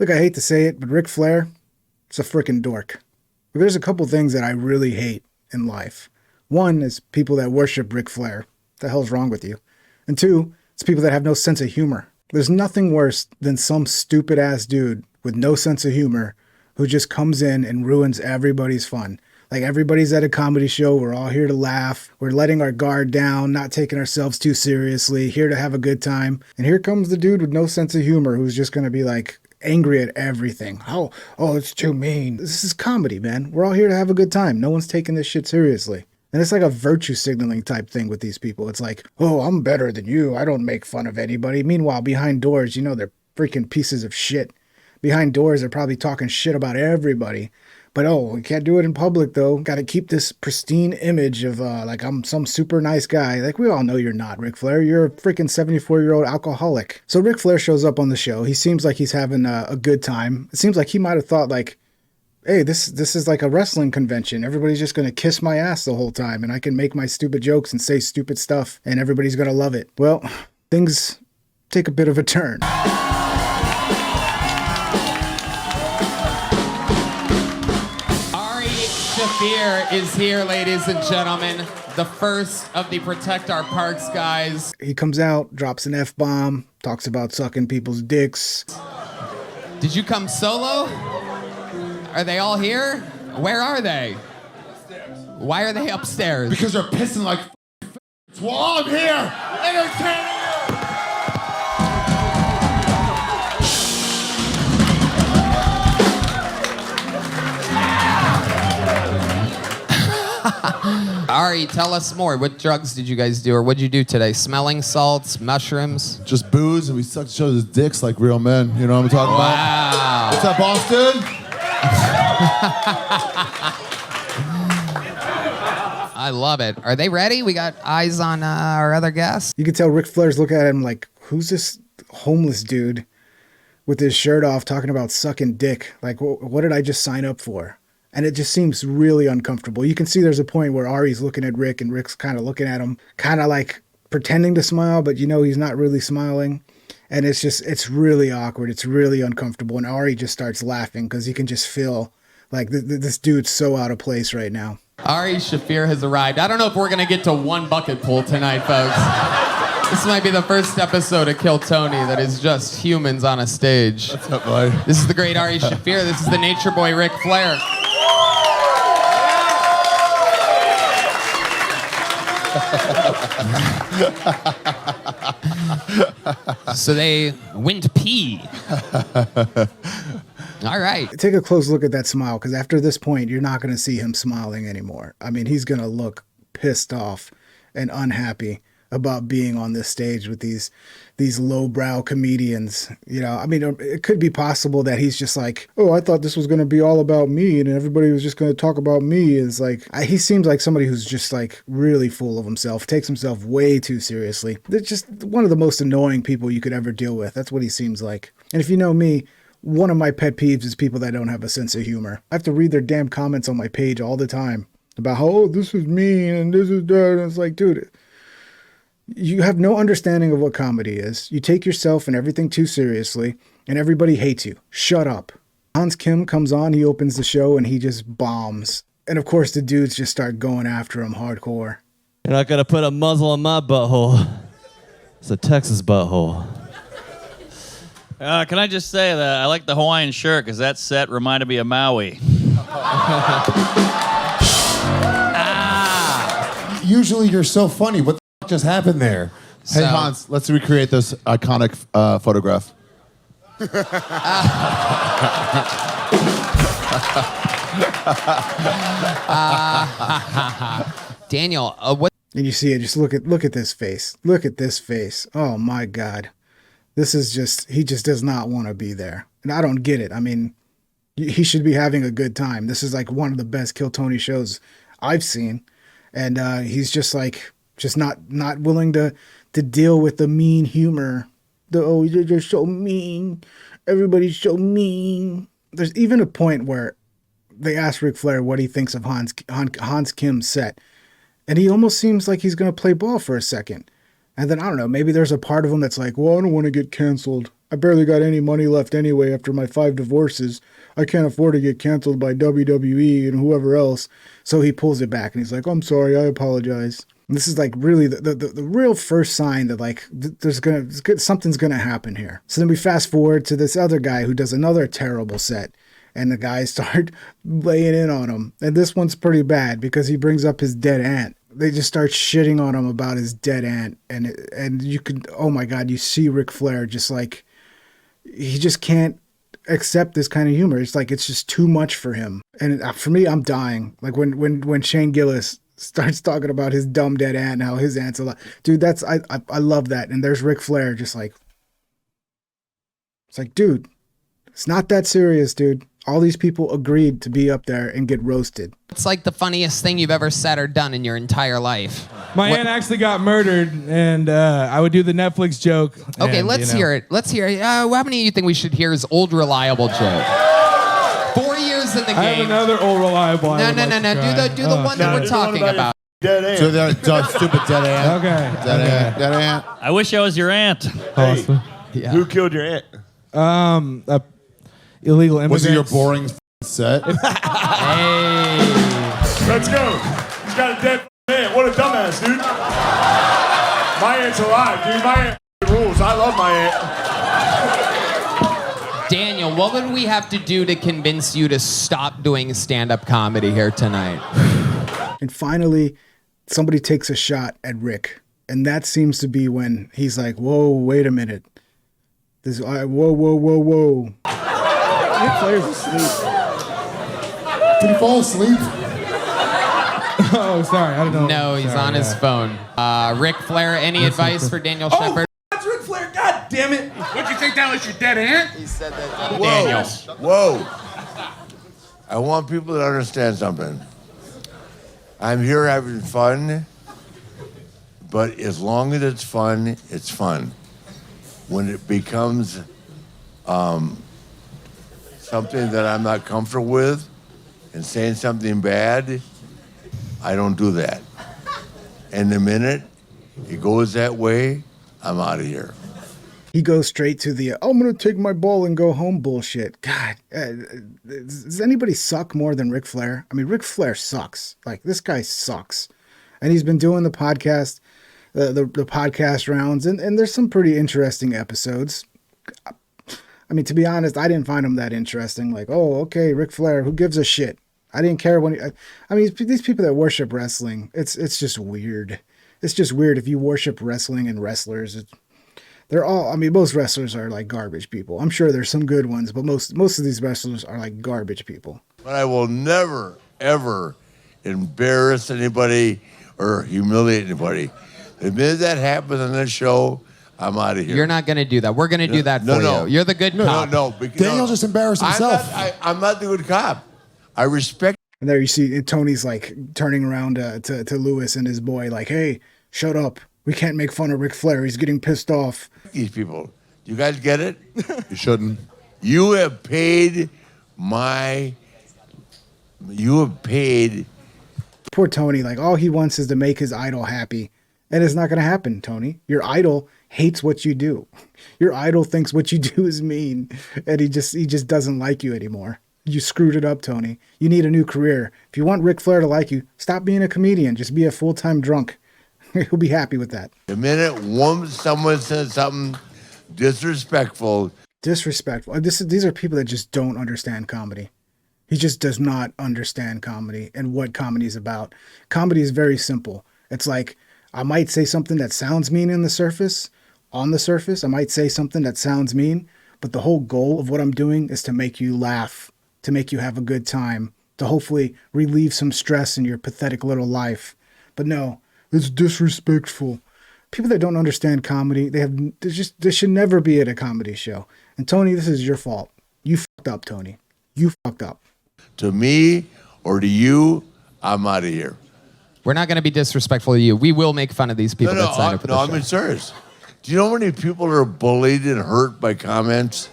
Look, I hate to say it, but Ric Flair, it's a freaking dork. But there's a couple things that I really hate in life. One is people that worship Ric Flair. What the hell's wrong with you? And two, it's people that have no sense of humor. There's nothing worse than some stupid ass dude with no sense of humor who just comes in and ruins everybody's fun. Like everybody's at a comedy show. We're all here to laugh. We're letting our guard down, not taking ourselves too seriously, here to have a good time. And here comes the dude with no sense of humor who's just going to be like angry at everything. Oh, it's too mean. This is comedy, man. We're all here to have a good time. No one's taking this shit seriously. And it's like a virtue signaling type thing with these people. It's like, oh, I'm better than you. I don't make fun of anybody. Meanwhile, behind doors, they're freaking pieces of shit. Behind doors, they're probably talking shit about everybody. But we can't do it in public though. Got to keep this pristine image of like I'm some super nice guy. Like we all know you're not, Ric Flair. You're a freaking 74-year-old alcoholic. So Ric Flair shows up on the show. He seems like he's having a good time. It seems like he might have thought like, hey, this is like a wrestling convention. Everybody's just going to kiss my ass the whole time and I can make my stupid jokes and say stupid stuff and everybody's going to love it. Well, things take a bit of a turn. Shaffir is here, ladies and gentlemen. The first of the Protect Our Parks guys. He comes out, drops an F-bomb, talks about sucking people's dicks. Did you come solo? Are they all here? Where are they? Upstairs. Why are they upstairs? Because they're pissing like while I'm here, entertaining you. Ari, tell us more. What drugs did you guys do, or what'd you do today? Smelling salts, mushrooms? Just booze, and we sucked each other's dicks like real men. You know what I'm talking about? What's up, Boston? I love it. Are they ready? We got eyes on our other guests. You can tell Ric Flair's looking at him like, who's this homeless dude with his shirt off talking about sucking dick? Like, what did I just sign up for? And it just seems really uncomfortable. You can see there's a point where Ari's looking at Rick and Rick's kind of looking at him, kind of like pretending to smile, but he's not really smiling. And it's really awkward. It's really uncomfortable. And Ari just starts laughing because he can just feel like this dude's so out of place right now. Ari Shaffir has arrived. I don't know if we're going to get to one bucket pool tonight, folks. This might be the first episode of Kill Tony that is just humans on a stage. What's up, boy? This is the great Ari Shaffir. This is the nature boy, Ric Flair. So they went pee. All right. Take a close look at that smile, because after this point, you're not going to see him smiling anymore. I mean, he's going to look pissed off and unhappy about being on this stage with these lowbrow comedians. It could be possible that he's just like, oh, I thought this was going to be all about me and everybody was just going to talk about me. It's like, he seems like somebody who's just like really full of himself, takes himself way too seriously. They're just one of the most annoying people you could ever deal with. That's what he seems like. And if you know me, one of my pet peeves is people that don't have a sense of humor. I have to read their damn comments on my page all the time about how, oh, this is mean and this is that. And it's like, dude, you have no understanding of what comedy is. You take yourself and everything too seriously, and everybody hates you. Shut up. Hans Kim comes on, he opens the show, and he just bombs. And of course, the dudes just start going after him hardcore. You're not gonna put a muzzle on my butthole. It's a Texas butthole. Can I just say that I like the Hawaiian shirt because that set reminded me of Maui. Usually you're so funny. What the f just happened there? Hey, Hans, let's recreate this iconic photograph. Daniel, what? And you see it, just look at this face. Look at this face. Oh my God. This is just, he just does not want to be there. And I don't get it. I mean, he should be having a good time. This is like one of the best Kill Tony shows I've seen. And he's just like, just not willing to deal with the mean humor. They're so mean. Everybody's so mean. There's even a point where they ask Ric Flair what he thinks of Hans Kim's set. And he almost seems like he's going to play ball for a second. And then, I don't know, maybe there's a part of him that's like, well, I don't want to get canceled. I barely got any money left anyway after my 5 divorces. I can't afford to get canceled by WWE and whoever else. So he pulls it back and he's like, I'm sorry, I apologize. And this is like really the real first sign that like something's gonna happen here. So then we fast forward to this other guy who does another terrible set, and the guys start laying in on him. And this one's pretty bad because he brings up his dead aunt. They just start shitting on him about his dead aunt, and you could, oh my God, you see Ric Flair just like, he just can't accept this kind of humor. It's like, it's just too much for him. And for me, I'm dying. Like when Shane Gillis starts talking about his dumb dead aunt and how his aunt's alive. Dude, I love that. And there's Ric Flair just like, it's like, dude, it's not that serious, dude. All these people agreed to be up there and get roasted. It's like the funniest thing you've ever said or done in your entire life. My aunt actually got murdered, and I would do the Netflix joke. Okay, and, let's hear it. Let's hear it. How many of you think we should hear his old reliable joke? 4 years in the game. I have another old reliable. No. Do the one that we're talking about. Dead aunt. So that stupid dead aunt. Okay. Dead aunt. I wish I was your aunt. Awesome. Yeah. Who killed your aunt? Illegal immigrants. Was it your boring set? Hey. Let's go. He's got a dead aunt. What a dumbass, dude. My aunt's alive, dude. My aunt rules. I love my aunt. Daniel, what would we have to do to convince you to stop doing stand-up comedy here tonight? And finally, somebody takes a shot at Rick. And that seems to be when he's like, whoa, wait a minute. Whoa. Ric Flair's asleep. Did he fall asleep? Oh, sorry. I don't know. No, he's on his phone. Ric Flair, any advice for Daniel Shepard? That's Ric Flair. God damn it. What, you think that was your dead aunt? He said that. Daniel. Whoa. I want people to understand something. I'm here having fun, but as long as it's fun, it's fun. When it becomes something that I'm not comfortable with and saying something bad, I don't do that. And the minute it goes that way, I'm out of here. He goes straight to the, I'm going to take my ball and go home bullshit. God, does anybody suck more than Ric Flair? I mean, Ric Flair sucks. Like, this guy sucks. And he's been doing the podcast, the podcast rounds, and there's some pretty interesting episodes. I mean, to be honest, I didn't find him that interesting. Like, oh, okay, Ric Flair, who gives a shit? I didn't care when I mean, these people that worship wrestling, it's just weird. It's just weird if you worship wrestling and wrestlers. They're all, I mean, most wrestlers are like garbage people. I'm sure there's some good ones, but most of these wrestlers are like garbage people. But I will never, ever embarrass anybody or humiliate anybody. The minute that happens on this show, I'm out of here. You're not going to do that. We're going to do that for you. You're the good cop. Daniel just embarrassed himself. I'm not the good cop. I respect. And there you see Tony's like turning around to Lewis and his boy like, hey, shut up. We can't make fun of Ric Flair. He's getting pissed off. These people. You guys get it? You shouldn't. You have paid Poor Tony, like all he wants is to make his idol happy. And it's not going to happen, Tony. Your idol hates what you do. Your idol thinks what you do is mean. And he just doesn't like you anymore. You screwed it up, Tony. You need a new career. If you want Ric Flair to like you, stop being a comedian. Just be a full-time drunk. He'll be happy with that. The minute someone says something disrespectful. These are people that just don't understand comedy. He just does not understand comedy and what comedy is about. Comedy is very simple. It's like, I might say something that sounds mean on the surface. I might say something that sounds mean, but the whole goal of what I'm doing is to make you laugh, to make you have a good time, to hopefully relieve some stress in your pathetic little life. But no, it's disrespectful. People that don't understand comedy, they should never be at a comedy show. And Tony, this is your fault. You fucked up, Tony. You fucked up. To me or to you, I'm out of here. We're not going to be disrespectful to you. We will make fun of these people that sign up for the show. I'm serious. Do you know how many people are bullied and hurt by comments?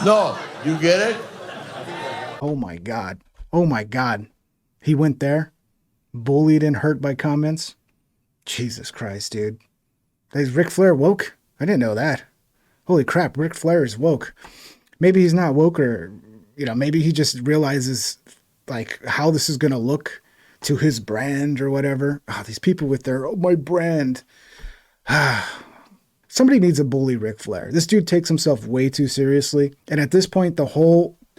No, you get it? Oh my God. Oh my God. He went there? Bullied and hurt by comments? Jesus Christ, dude. Is Ric Flair woke? I didn't know that. holy crap, Ric Flair is woke. Maybe he's not woke, or, maybe he just realizes like how this is going to look to his brand or whatever. These people with their, my brand. Somebody needs to bully Ric Flair. This dude takes himself way too seriously. And at this point,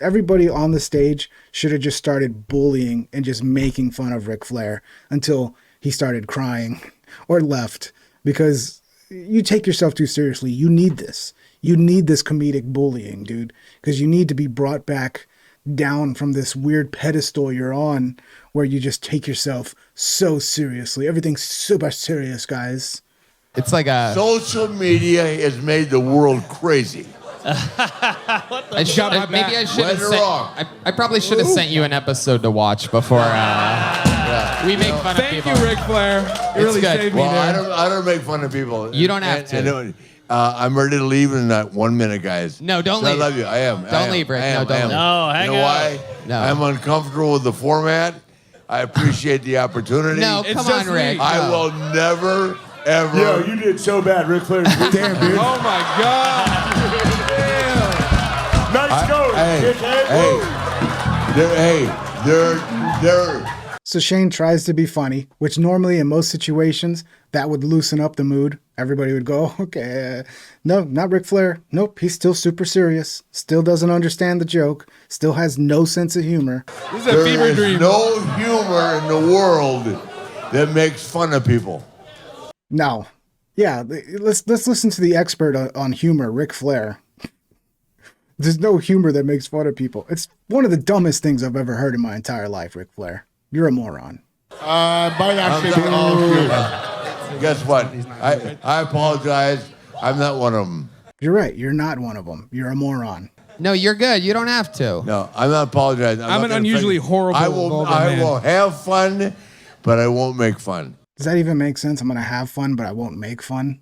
everybody on the stage should have just started bullying and just making fun of Ric Flair until he started crying or left, because you take yourself too seriously. You need this. You need this comedic bullying, dude, because you need to be brought back down from this weird pedestal you're on where you just take yourself so seriously. Everything's super serious, guys. It's like a... Social media has made the world crazy. Maybe I should have wrong. I probably should have sent you an episode to watch before we make fun of people. Thank you, Ric Flair. You really good. saved me there. I don't make fun of people. You don't have to. I'm ready to leave in that 1 minute, guys. No, don't I leave. love you. I am. Don't leave, Rick. No, don't leave. No, hang You know out. why? No. I'm uncomfortable with the format. I appreciate the opportunity. No, It's come just on, Rick. me. I No. will never, ever. Yo, you did so bad, Ric Flair. Damn, dude. Oh my God. Nice going, dickhead. They're. So Shane tries to be funny, which normally in most situations, that would loosen up the mood. Everybody would go, okay, no, not Ric Flair. Nope, he's still super serious. Still doesn't understand the joke. Still has no sense of humor. This is a fever There is dream. no humor in the world that makes fun of people. No. Yeah, let's listen to the expert on humor, Ric Flair. There's no humor that makes fun of people. It's one of the dumbest things I've ever heard in my entire life, Ric Flair. You're a moron. Might actually be all human. Guess what? I apologize. I'm not one of them. You're right. You're not one of them. You're a moron. No, you're good. You don't have to. No, I'm not apologizing. I'm an unusually horrible, I vulgar man. will have fun, but I won't make fun. Does that even make sense? I'm gonna have fun, but I won't make fun.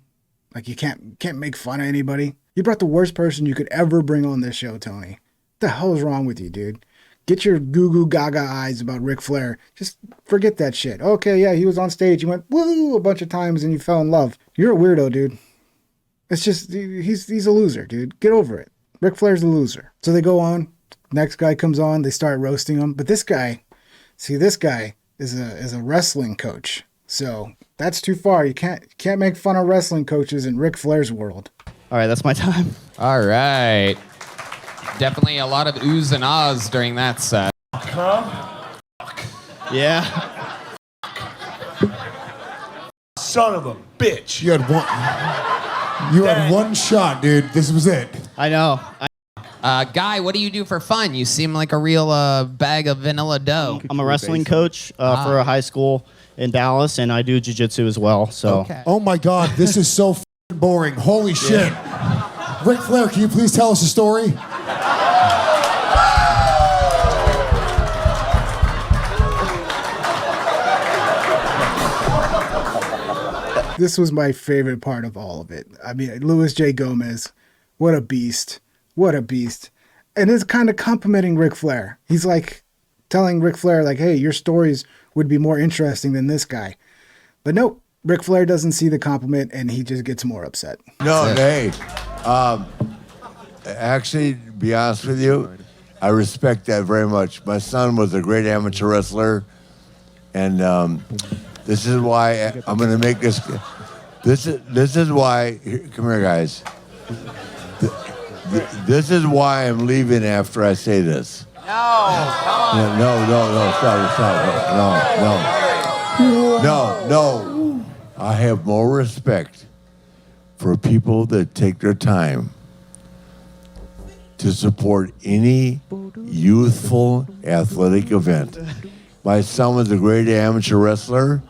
Like you can't make fun of anybody. You brought the worst person you could ever bring on this show, Tony. What the hell is wrong with you, dude? Get your goo goo gaga eyes about Ric Flair. Just forget that shit. Okay, yeah, he was on stage. You went woo a bunch of times and you fell in love. You're a weirdo, dude. It's just he's a loser, dude. Get over it. Ric Flair's a loser. So they go on. Next guy comes on. They start roasting him. But this guy is a wrestling coach. So that's too far. You can't make fun of wrestling coaches in Ric Flair's world. All right, that's my time. All right. Definitely a lot of oohs and ahs during that set. Yeah. Son of a bitch. You had one shot, dude. This was it. I know. Guy, what do you do for fun? You seem like a real bag of vanilla dough. I'm a wrestling coach for a high school in Dallas, and I do jiu-jitsu as well. So. Okay. Oh my God, this is so boring. Holy shit. Ric Flair, can you please tell us a story? This was my favorite part of all of it. I mean, Louis J. Gomez, what a beast. What a beast. And it's kind of complimenting Ric Flair. He's like telling Ric Flair, like, hey, your stories would be more interesting than this guy. But nope, Ric Flair doesn't see the compliment and he just gets more upset. No, hey. Actually, to be honest with you, I respect that very much. My son was a great amateur wrestler, and this is why I'm going to make this. This is why. Come here, guys. This is why I'm leaving after I say this. No, come on. No, stop. No. I have more respect for people that take their time to support any youthful athletic event. My son was a great amateur wrestler.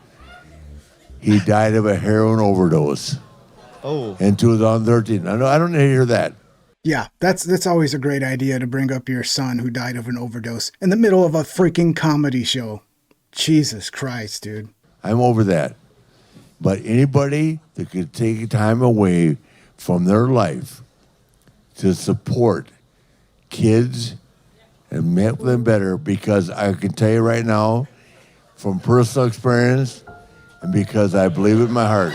He died of a heroin overdose. Oh. In 2013. I don't need to hear that. Yeah, that's always a great idea to bring up your son who died of an overdose in the middle of a freaking comedy show. Jesus Christ, dude. I'm over that. But anybody that could take time away from their life to support kids and make them better, because I can tell you right now, from personal experience, and because I believe it in my heart,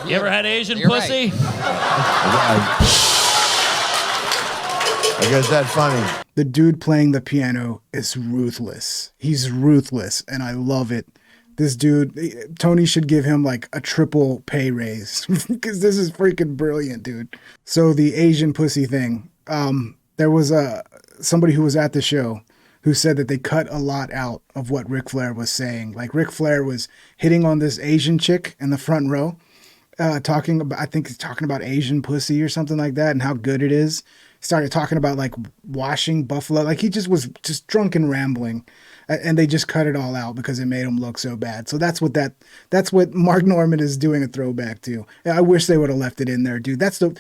You ever had Asian You're pussy? I guess that's funny. The dude playing the piano is ruthless. He's ruthless, and I love it. This dude, Tony should give him like a triple pay raise because this is freaking brilliant, dude. So the Asian pussy thing, there was somebody who was at the show who said that they cut a lot out of what Ric Flair was saying. Like Ric Flair was hitting on this Asian chick in the front row, talking about Asian pussy or something like that and how good it is. Started talking about like washing buffalo. Like he just was just drunk and rambling. And they just cut it all out because it made him look so bad. So that's what Mark Norman is doing a throwback to. I wish they would have left it in there, dude. That's the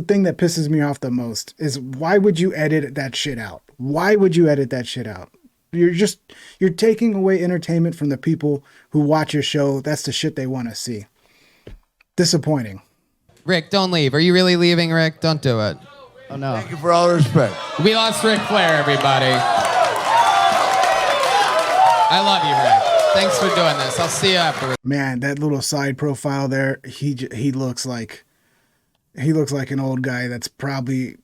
thing that pisses me off the most is why would you edit that shit out? Why would you edit that shit out? You're taking away entertainment from the people who watch your show. That's the shit they want to see. Disappointing. Rick, don't leave. Are you really leaving, Rick? Don't do it. Oh, no. Thank you for all the respect. We lost Ric Flair, everybody. I love you, Rick. Thanks for doing this. I'll see you afterwards. Man, that little side profile there, he looks like an old guy that's probably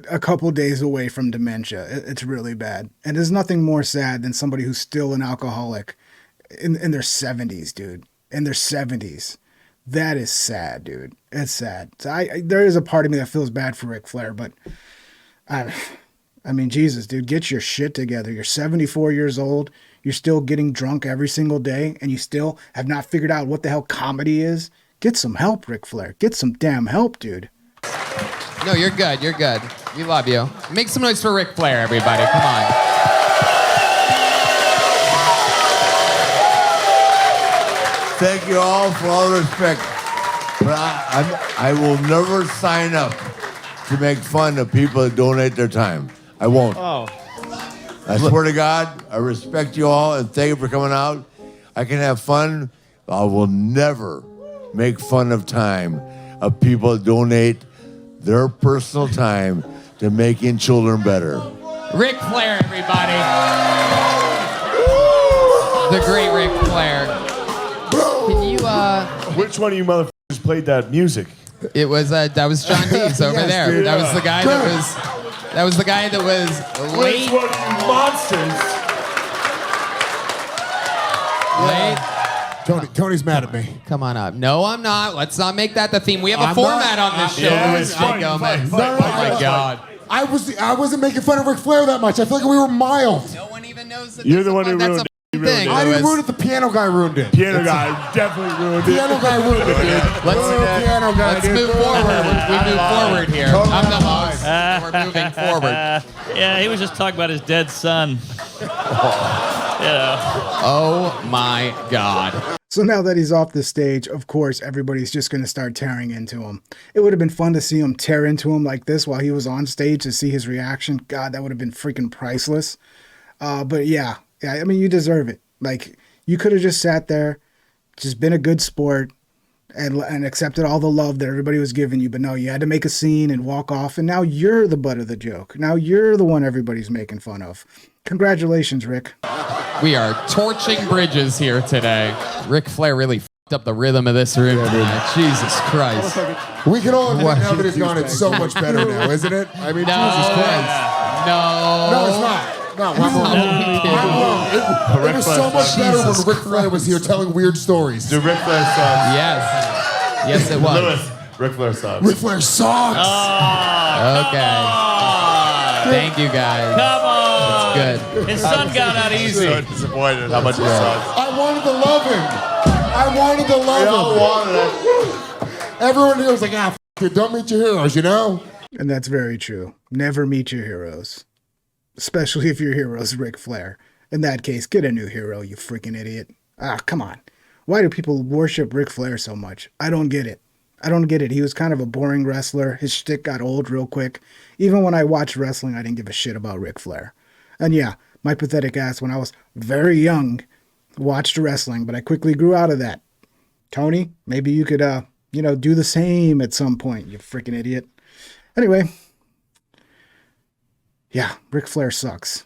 a couple days away from dementia. It's really bad. And there's nothing more sad than somebody who's still an alcoholic in their 70s, dude. In their 70s. That is sad, dude. It's sad. So there is a part of me that feels bad for Ric Flair, but I mean, Jesus, dude, get your shit together. You're 74 years old. You're still getting drunk every single day, and you still have not figured out what the hell comedy is. Get some help, Ric Flair. Get some damn help, dude. No, you're good. You're good. We love you. Make some noise for Ric Flair, everybody. Come on. Thank you all for all the respect. But I will never sign up to make fun of people that donate their time. I won't. Oh. I swear to God, I respect you all and thank you for coming out. I can have fun. I will never make fun of time of people that donate their personal time to making children better. Ric Flair, everybody. The great Ric Flair. Can you, Which one of you motherfuckers played that music? It was, that was John Dees over there. dude. That was the guy that was late. Which one of you monsters? Late. Tony's mad at me. Come on up. No, I'm not. Let's not make that the theme. We have a format on this show. Yeah, Louis fight, Gomez. fight, Oh my God. I wasn't making fun of Ric Flair that much. I feel like we were mild. No one even knows that You're the one who ruined it. You ruined thing. it. I didn't Louis. ruin it. The piano guy ruined it. Piano guy definitely ruined it. Piano guy ruined it, dude. Piano guy, Let's dude. move forward. We move forward here. Totally I'm the lied. host. We're moving forward. Yeah, he was just talking about his dead son. Oh my God. So now that he's off the stage, of course, everybody's just going to start tearing into him. It would have been fun to see him tear into him like this while he was on stage to see his reaction. God, that would have been freaking priceless. But yeah, I mean, you deserve it. Like, you could have just sat there, just been a good sport, and accepted all the love that everybody was giving you. But no, you had to make a scene and walk off, and now you're the butt of the joke. Now you're the one everybody's making fun of. Congratulations, Rick. We are torching bridges here today. Ric Flair really f***ed up the rhythm of this room tonight. Jesus Christ. We can all admit now that he's gone. It's so much better now, isn't it? I mean, Jesus Christ. No. No, it's not. No, I'm wrong. I'm wrong. It was so much better when Ric Flair was here telling weird stories. The Ric Flair sucks. Yes. Yes, it was. Louis, Ric Flair sucks. Ric Flair sucks. Okay. Thank you, guys. Come on. Good. His son got out easy. So disappointed how much he sucks. I wanted to love him. I wanted to love We him. all wanted it. Everyone here was like, ah, you don't meet your heroes, you know? And that's very true. Never meet your heroes. Especially if your hero's Ric Flair. In that case, get a new hero, you freaking idiot. Ah, come on. Why do people worship Ric Flair so much? I don't get it. I don't get it. He was kind of a boring wrestler. His shtick got old real quick. Even when I watched wrestling, I didn't give a shit about Ric Flair. And yeah, my pathetic ass, when I was very young, watched wrestling, but I quickly grew out of that. Tony, maybe you could, do the same at some point, you freaking idiot. Anyway, yeah, Ric Flair sucks.